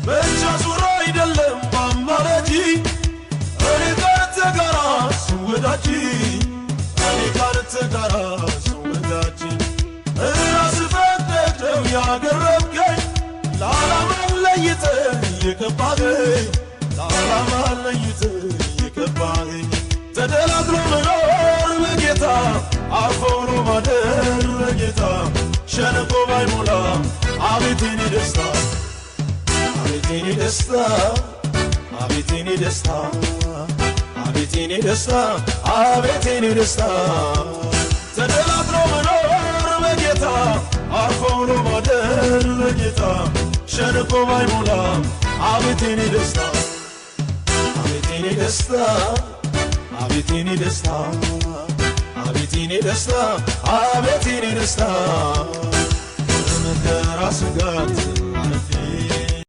ብቻ ዙሮ አይደለም ማማረጂ እኔ ካንተ ጋር ስወዳጅ እኔ ካንተ ጋር ስወዳጅ ራስ ፈቅደው ያገረብከኝ ለዓላማ ለይተህ የገባኸኝ ለዓላማ ለይተህ የገባኸኝ ተደላድሎ መኖር በጌታ አፎሮ ማደር በጌታ ሸለቆ ባይሞላ አቤት የኔ ደስታ አቤት የኔ ደስታ አቤት የኔ ደስታ አቤት የኔ ደስታ አቤት የኔ ደስታ ተደላድሎ መኖር በጌታ አፎሮ ማደር በጌታ ሸለቆ ባይሞላ አቤት የኔ ደስታ አቤት የኔ ደስታ አቤት የኔ ደስታ አቤት የኔ ደስታ አቤት የኔ ደስታ መከራ ስጋት